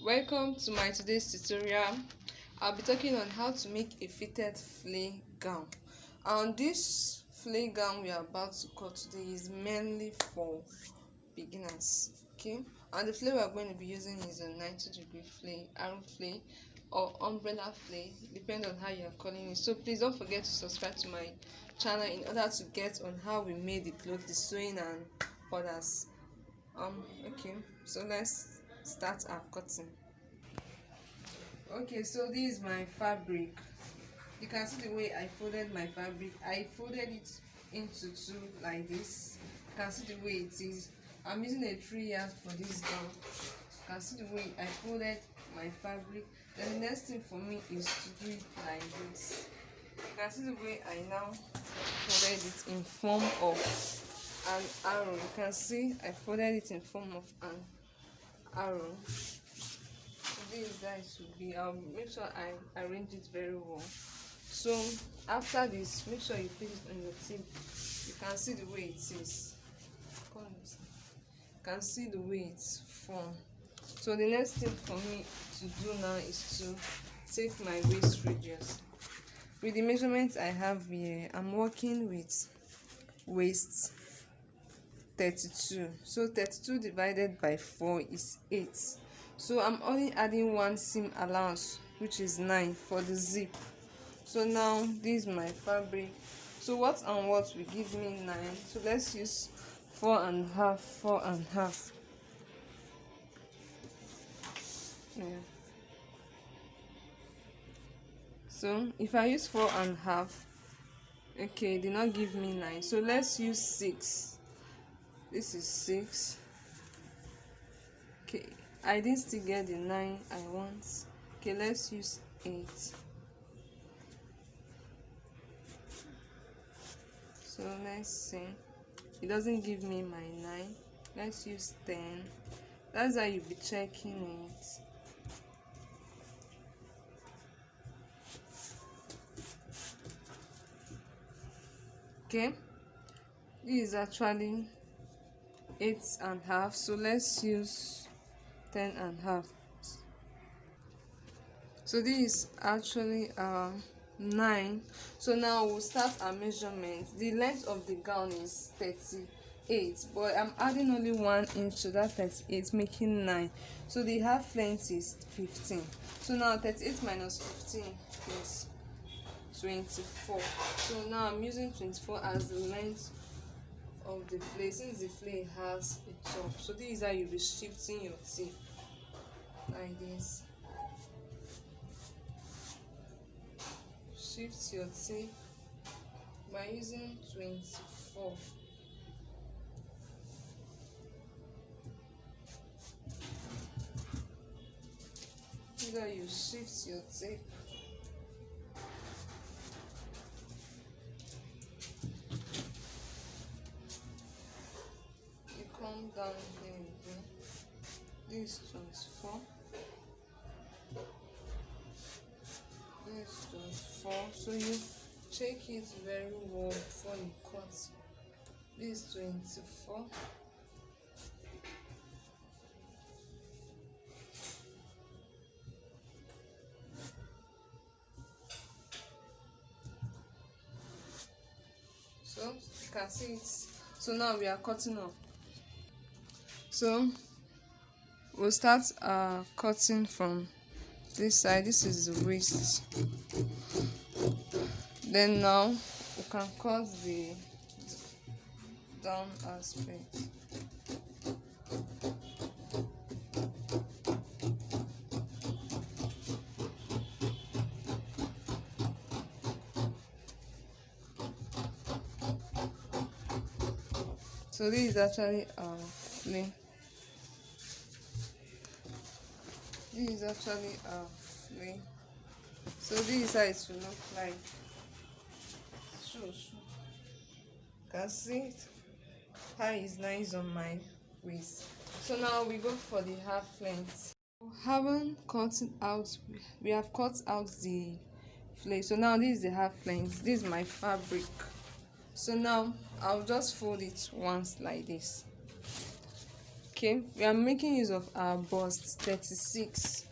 Welcome to my today's tutorial. I'll be talking on how to make a fitted flay gown, and this flay gown we are about to cut today is mainly for beginners. Okay, and the flay we are going to be using is a 90-degree flay, arrow flay, or umbrella flay, depending on how you are calling it. So please don't forget to subscribe to my channel in order to get on how we made the cloth, the sewing and others. Okay, so let's start our cutting. Okay, so this is my fabric. You can see the way I folded my fabric. I folded it into two like this. You can see the way it is. I'm using a 3 yard for this gown. You can see the way I folded my fabric. Then the next thing for me is to do it like this. You can see the way I now folded it in form of an arrow. You can see I folded it in form of an arrow. This is how it will be. I'll make sure I arrange it very well. So after this, make sure you place it on your tip. You can see the way it is. You can see the way it's formed. So the next thing for me to do now is to take my waist radius. With the measurements I have here, I'm working with waist 32. So 32 divided by 4 is 8. So I'm only adding one seam allowance, which is 9 for the zip. So now this is my fabric. So what and what will give me 9? So let's use 4.5, 4.5. Yeah. So if I use 4.5, okay, it did not give me 9. So let's use 6. This is 6. Okay, I didn't still get the 9 I want. Okay, let's use 8. So let's see. It doesn't give me my 9. Let's use 10. That's how you'll be checking it. Okay, this is actually 8.5. So let's use 10.5. So this is actually 9. So now we'll start our measurement. The length of the gown is 38, but I'm adding only 1 inch to that 38, making 9. So the half length is 15. So now 38 minus 15 is 24. So now I'm using 24 as the length of the flay, since the flay has a top. So this is how you'll be shifting your tip like this. Shift your tip by using 24. Either you shift your tip you come down here again. This is 24. This is 24. So you check it very well before you cut. This is 24. So you can see it. So now we are cutting off. So we'll start cutting from this side. This is the waist. Then now we can cut the down aspect. So this is actually our flay. This is actually our flay. So this is how it will look like. Sure. Can see it? How it's nice on my waist. So now we go for the half length. We haven't cut it out. We have cut out the flay. So now this is the half length. This is my fabric. So now I'll just fold it once like this. Okay, we are making use of our bust 36.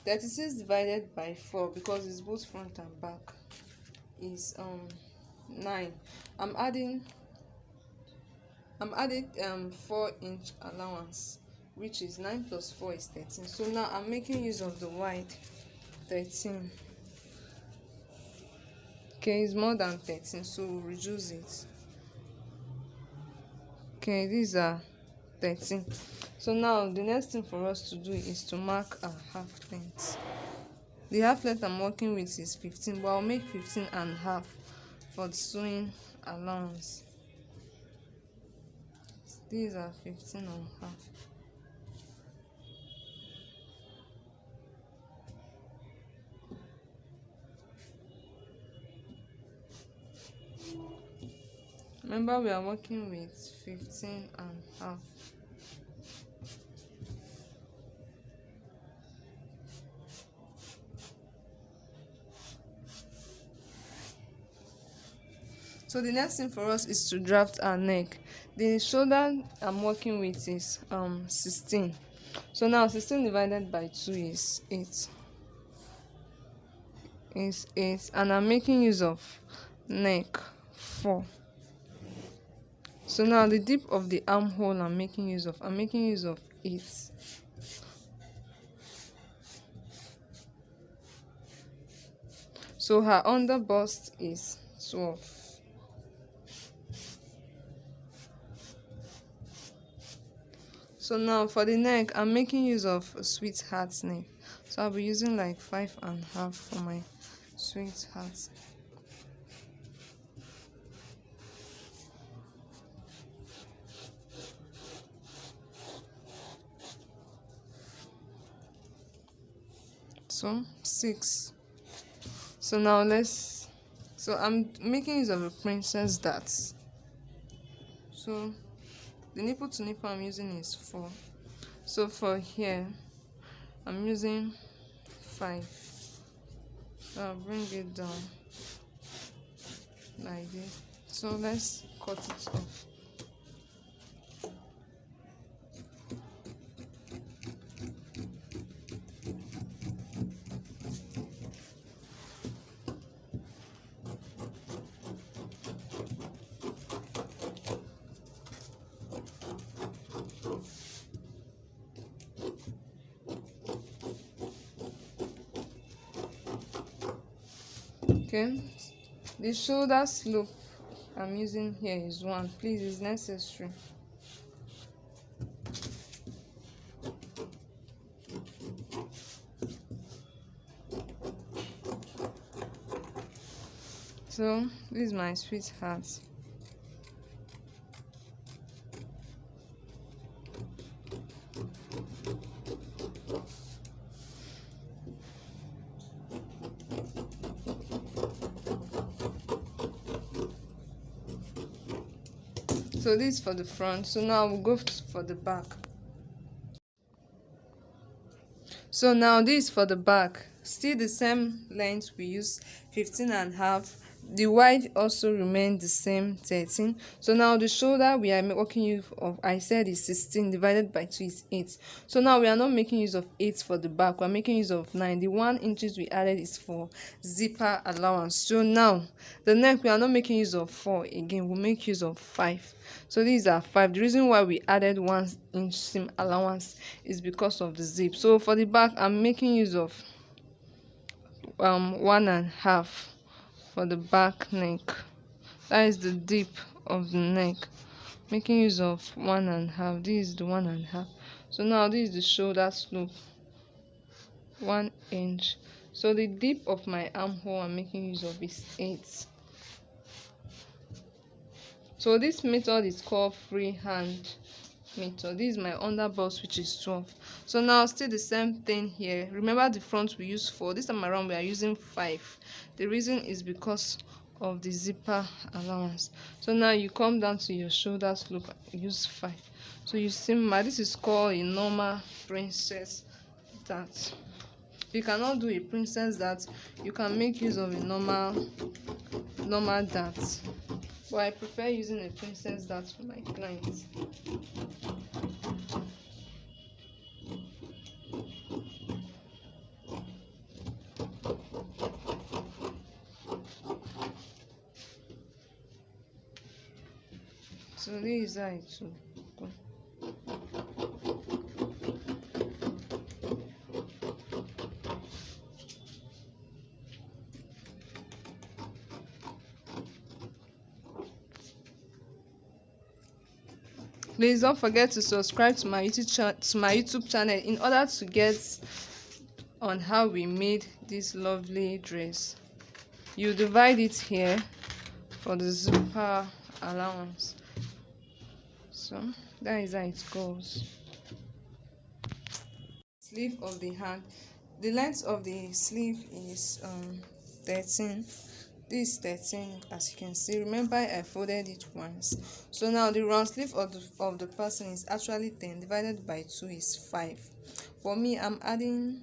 36 divided by 4, because it's both front and back, is 9. I'm adding 4-inch allowance, which is 9 plus 4 is 13. So now I'm making use of the wide 13. Okay, it's more than 13, so we'll reduce it. Okay, these are 13. So now the next thing for us to do is to mark our half length. The half length I'm working with is 15, but I'll make 15 and a half for the sewing allowance. These are 15 and a half. Remember, we are working with 15 and a half. So the next thing for us is to draft our neck. The shoulder I'm working with is 16. So now 16 divided by 2 is 8. Is 8, and I'm making use of neck 4. So now the dip of the armhole I'm making use of 8. So her under bust is 12. So now for the neck, I'm making use of a sweetheart neck. So I'll be using like 5.5 for my sweetheart. So 6. So now I'm making use of a princess dart. So the nipple to nipple I'm using is 4. So for here, I'm using 5. So I'll bring it down like this. So let's cut it off. Okay, the shoulder slope I'm using here is 1. Please, it's necessary. So this is my sweetheart. So this is for the front. So now we'll go for the back. So now this is for the back. Still the same length, we use 15.5. The wide also remained the same, 13. So now the shoulder we are working use of, I said, is 16 divided by 2 is 8. So now we are not making use of 8 for the back, we are making use of 9. The 1 inches we added is for zipper allowance. So now the neck we are not making use of 4 again, we'll make use of 5. So these are 5. The reason why we added 1 inch seam allowance is because of the zip. So for the back I'm making use of 1.5 for the back neck. That is the dip of the neck, making use of 1.5. This is the 1.5. So now this is the shoulder slope, 1 inch. So the dip of my armhole I'm making use of is 8. So this method is called freehand method. This is my underbust, which is 12. So now still the same thing here. Remember the front we use 4. This time around we are using 5. The reason is because of the zipper allowance. So now you come down to your shoulder slope, use 5. So you see this is called a normal princess dart. If you cannot do a princess dart, you can make use of a normal dart, but I prefer using a princess dart for my clients. So this is how it will go. Please don't forget to subscribe to my YouTube channel in order to get on how we made this lovely dress. You divide it here for the zipper allowance. So that is how it goes. Sleeve of the hand. The length of the sleeve is 13. This is 13, as you can see. Remember, I folded it once. So now the round sleeve of the person is actually 10 divided by 2 is 5. For me, I'm adding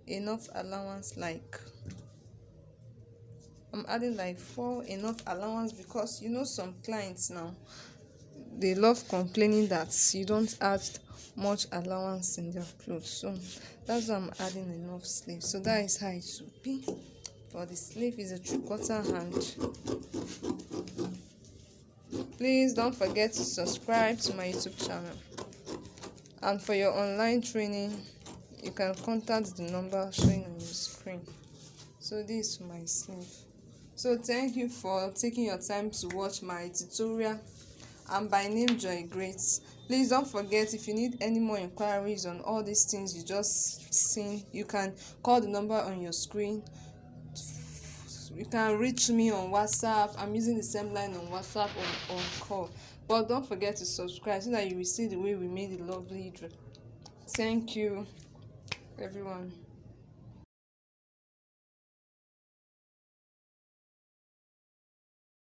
enough allowance, like I'm adding like 4 enough allowance, because you know some clients now, they love complaining that you don't add much allowance in their clothes. So that's why I'm adding enough sleeve. So that is how it should be. For the sleeve is a 3/4 hand. Please don't forget to subscribe to my YouTube channel. And for your online training, you can contact the number showing on your screen. So this is my sleeve. So thank you for taking your time to watch my tutorial. I'm by name Joy Great. Please don't forget, if you need any more inquiries on all these things you just seen, you can call the number on your screen. You can reach me on WhatsApp. I'm using the same line on WhatsApp or on call. But don't forget to subscribe so that you will see the way we made the lovely dress. Thank you, everyone.